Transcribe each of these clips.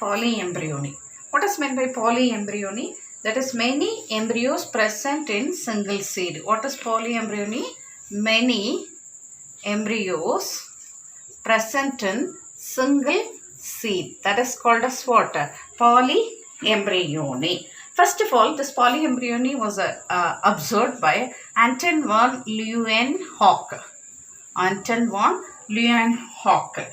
Polyembryony. What is meant by polyembryony? That is many embryos present in single seed. What is polyembryony? Many embryos present in single seed. That is called as what? Polyembryony. First of all, this polyembryony was observed by Anton von Leeuwenhoek. Anton von Leeuwenhoek.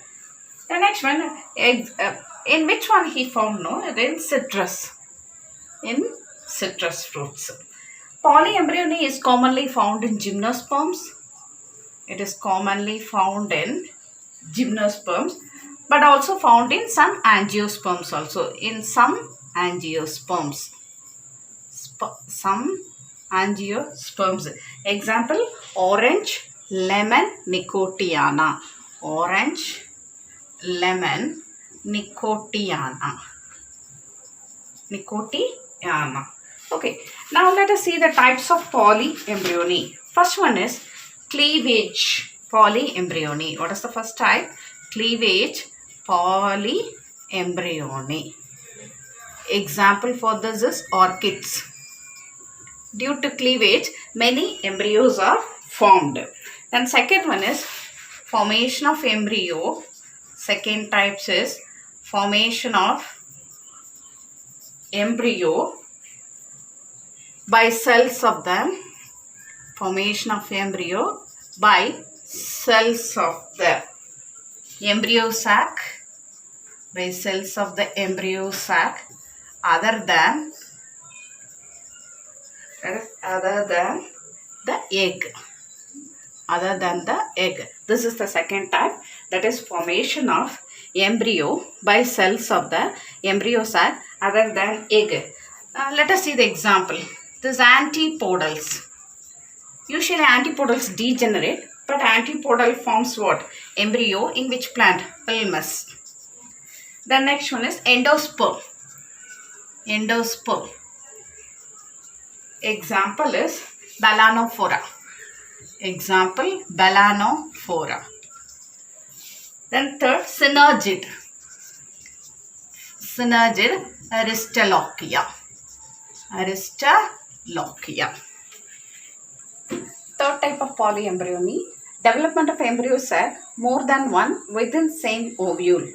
The next one, in which one he found? No, in citrus. In citrus fruits. Polyembryony is commonly found in gymnosperms. It is commonly found in gymnosperms, but also found in some angiosperms also. In some angiosperms. Some angiosperms. Example, orange, lemon, nicotiana. Orange, lemon, nicotiana. Nicotiana. Okay, now let us see the types of polyembryony. First one is cleavage polyembryony. What is the first type? Cleavage polyembryony. Example for this is orchids. Due to cleavage, many embryos are formed. Then second one is formation of embryo. Second type is formation of embryo by cells of them. Formation of embryo by cells of the embryo sac. By cells of the embryo sac other than the egg. Other than the egg. This is the second type, that is formation of embryo by cells of the embryo sac other than egg. Let us see the example. This antipodals. Usually antipodals degenerate, but antipodal forms what? Embryo in which plant? Palmus. The next one is endosperm. Endosperm. Example is Balanophora. Example, Balanophora. Then third, synergid. Synergid, Aristolochia. Aristolochia. Third type of polyembryony, development of embryo sac more than one within same ovule.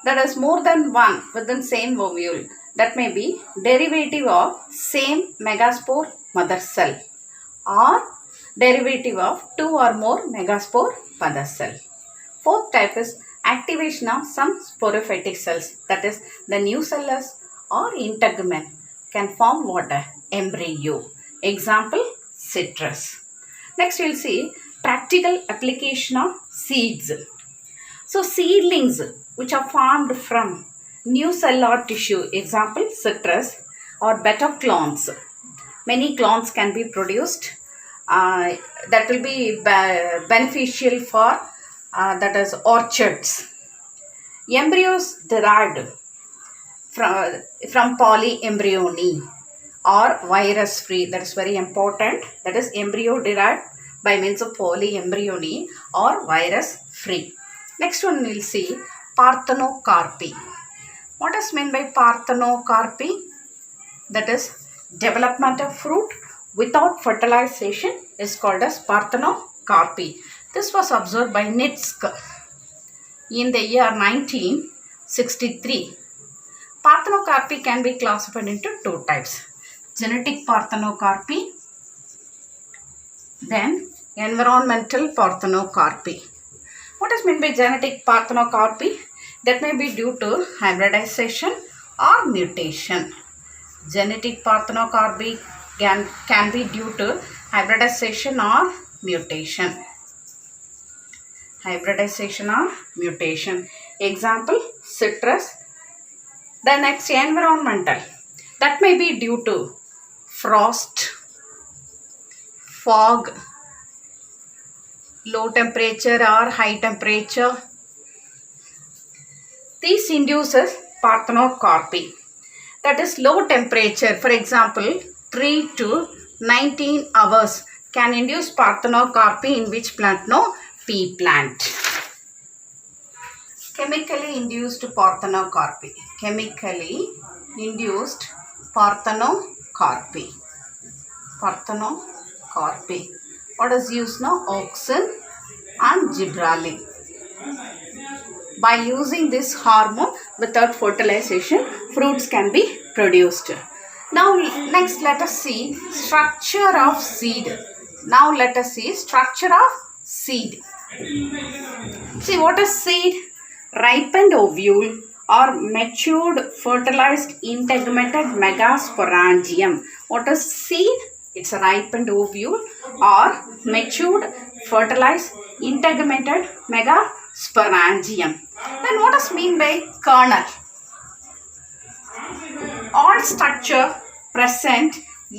That is more than one within same ovule. That may be derivative of same megaspore mother cell or derivative of two or more megaspore mother cell. Fourth type is activation of some sporophytic cells, that is the nucellus or integument can form what? Embryo. Example, citrus. Next we will see practical application of seeds. So seedlings which are formed from new cell or tissue, example citrus or beta clones. Many clones can be produced that will be beneficial for that is orchards. Embryos derived from polyembryony or virus free, that is very important, that is embryo derived by means of polyembryony or virus free. Next one we will see parthenocarpy. What is meant by parthenocarpy? That is development of fruit without fertilization is called as parthenocarpy. This was observed by Nitschke in the year 1963. Parthenocarpy can be classified into two types. Genetic parthenocarpy, then environmental parthenocarpy. What is meant by genetic parthenocarpy? That may be due to hybridization or mutation. Genetic parthenocarpy can be due to hybridization or mutation. Hybridization or mutation. Example, citrus. The next, environmental. That may be due to frost, fog, low temperature or high temperature. These induces parthenocarpy. That is low temperature. For example, 3 to 19 hours can induce parthenocarpy in which plant? No, pea plant. Chemically induced parthenocarpy. Chemically induced parthenocarpy. Parthenocarpy. What is used now? Auxin and gibberellin. By using this hormone without fertilization, fruits can be produced. Now next let us see structure of seed. Now let us see structure of seed. See what is seed? Ripened ovule or matured fertilized integumented megasporangium. What is seed? It's a ripened ovule or matured fertilized integumented megasporangium. Then what is mean by kernel? All structure present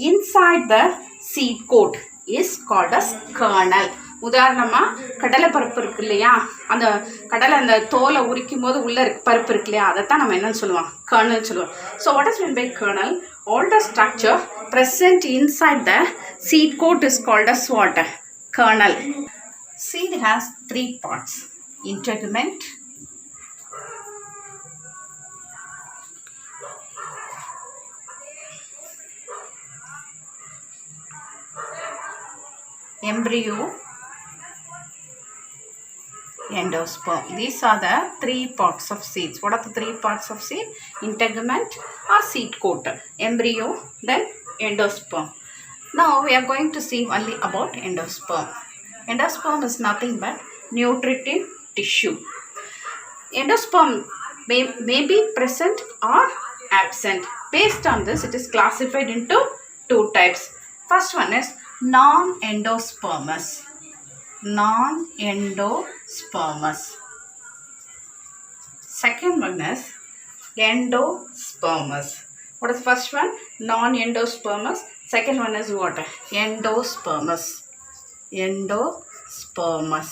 inside the seed coat is called as kernel. உதாரணமாக கடலை பருப்பு இருக்கு இல்லையா, அந்த கடலை அந்த தோலை உரிக்கும் போது உள்ள பருப்பு இருக்கு இல்லையா, அதைத்தான் நம்ம என்னன்னு சொல்லுவோம்? கர்னல் சொல்லுவோம். So what is mean by kernel? All the structure present inside the seed coat is called as what? Kernel. Seed has three parts: integument, embryo, endosperm. These are the three parts of seeds. What are the three parts of seed? Integument or seed coat, embryo, then endosperm. Now we are going to see only about endosperm. Endosperm is nothing but nutritive tissue. Endosperm may be present or absent. Based on this, it is classified into two types. First one is non-endospermous. Non-endospermous. Second one is endospermous. What is the first one? Non-endospermous. Second one is what? Endospermous. Endospermous.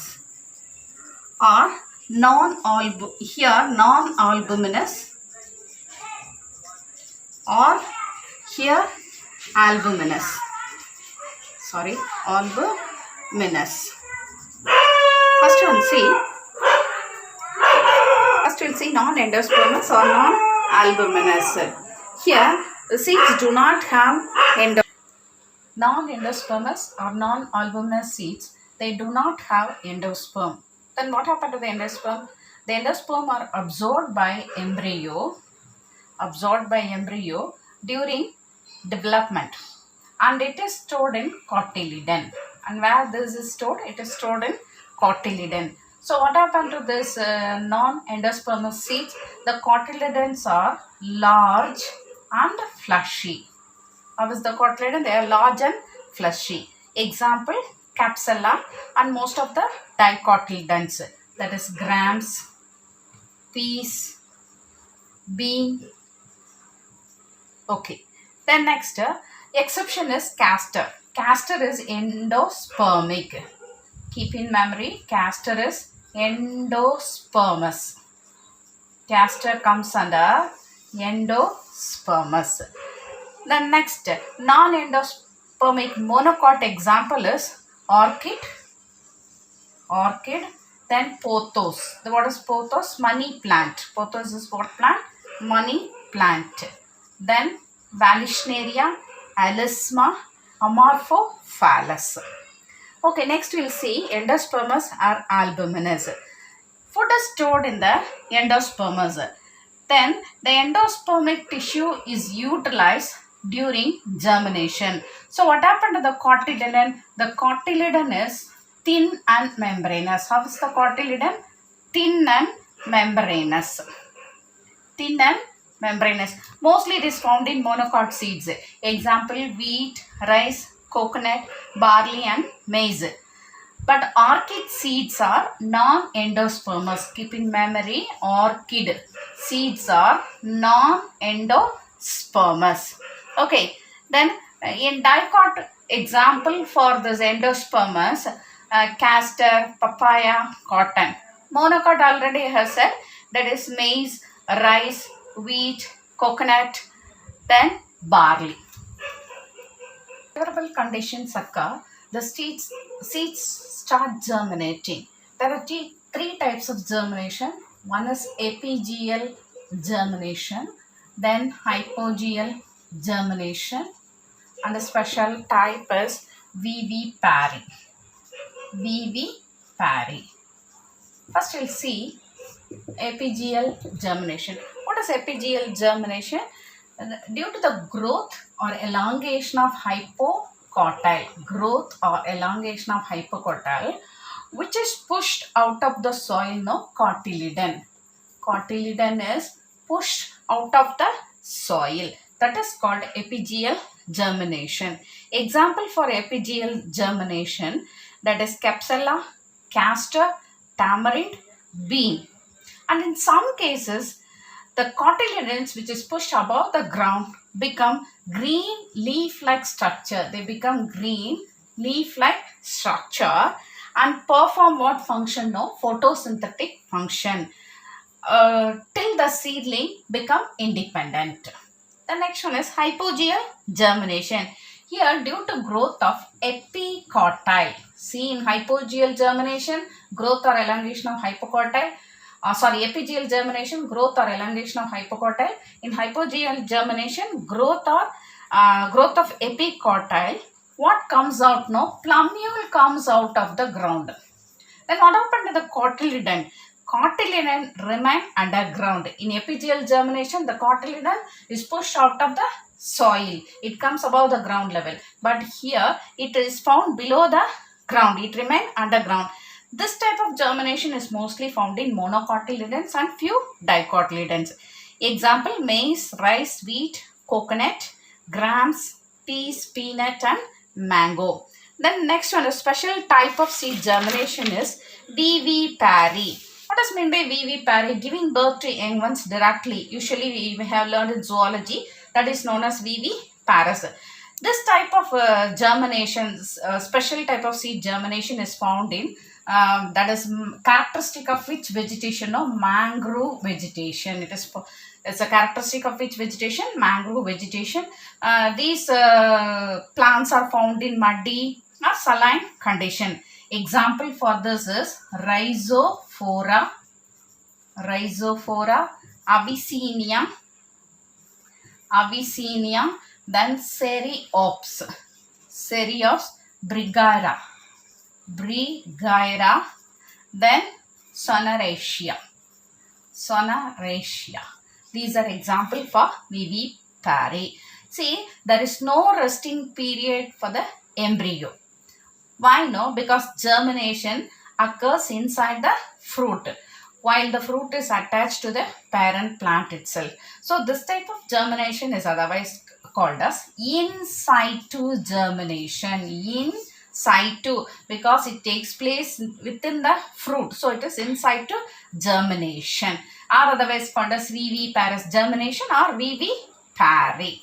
Or non-albuminous. Or here albuminous. Sorry, albuminous. First one see. First we'll see non-endospermous or non-albuminous. Here the seeds do not have non-endospermous or non-albuminous seeds. They do not have endosperm. Then what happened to the endosperm? The endosperm are absorbed by embryo during development, and it is stored in cotyledon. And where this is stored? It is stored in cotyledon. So what happened to this non-endospermous seeds? The cotyledons are large and fleshy. How is the cotyledon? They are large and fleshy. Example, capsella and most of the dicotyledons, that is grams, peas, bean. Okay. Then next, exception is castor. Castor is endospermic. Keep in memory, castor is endospermous. Castor comes under endospermous. The next non-endospermic monocot example is orchid. Then pothos. What is pothos? Money plant. Pothos is what plant? Money plant. Then Vallisneria, Alisma, Amorphophallus. Okay, next we'll see endospermous or albuminous. Food is stored in the endospermous. Then the endospermic tissue is utilized during germination. So what happened to the cotyledon? The cotyledon is thin and membranous. How is the cotyledon? Thin and membranous. Thin and membranous. Mostly it is found in monocot seeds. Example, wheat, rice, coconut, barley and maize. But orchid seeds are non-endospermous. Keep in memory, orchid seeds are non-endospermous. Okay, then in dicot example for this endospermous, castor, papaya, cotton. Monocot already has said, that is maize, rice, wheat, coconut, then barley. Favorable conditions occur, the seeds start germinating. There are three types of germination: One is apigeal germination, then hypogeal germination, and the special type is vivipary. Vivipary. First we'll see apigeal germination. What is apigeal germination? Due to the growth or elongation of hypocotyl, which is pushed out of the soil, no, cotyledon. Cotyledon is pushed out of the soil. That is called apigeal germination. Example for apigeal germination, that is capsula, castor, tamarind, bean. And in some cases, the cotyledons which is pushed above the ground become green leaf-like structure. They become green leaf-like structure and perform what function? No, photosynthetic function till the seedling become independent. The next one is hypogeal germination. Here, due to growth of epicotyl. See, in hypogeal germination, growth or elongation of hypocotyl. Epigeal germination, growth or elongation of hypocotyl. In hypogeal germination, growth of epicotyl. What comes out? No, plumule comes out of the ground. Then what happened to the cotyledon? Cotyledon remain underground. In apigeal germination, the cotyledon is pushed out of the soil. It comes above the ground level. But here, it is found below the ground. It remains underground. This type of germination is mostly found in monocotyledons and few dicotyledons. Example, maize, rice, wheat, coconut, grams, peas, peanut and mango. Then next one, a special type of seed germination is vivipary. What does mean by vivipary? Giving birth to young ones directly. Usually we have learned in zoology, that is known as viviparous. This type of germination, special type of seed germination is found in that is characteristic of which vegetation? No, mangrove vegetation. It's a characteristic of which vegetation? Mangrove vegetation. These plants are found in muddy or saline condition. Example for this is Rhizophora, Avicennia, then Ceriops, Brigera, then Soneraceae. These are example for vivipary. See, there is no resting period for the embryo. Why no? Because germination occurs inside the fruit, while the fruit is attached to the parent plant itself. So this type of germination is otherwise called as in situ germination. In situ, because it takes place within the fruit. So it is in situ germination, or otherwise called as viviparous germination or vivipary.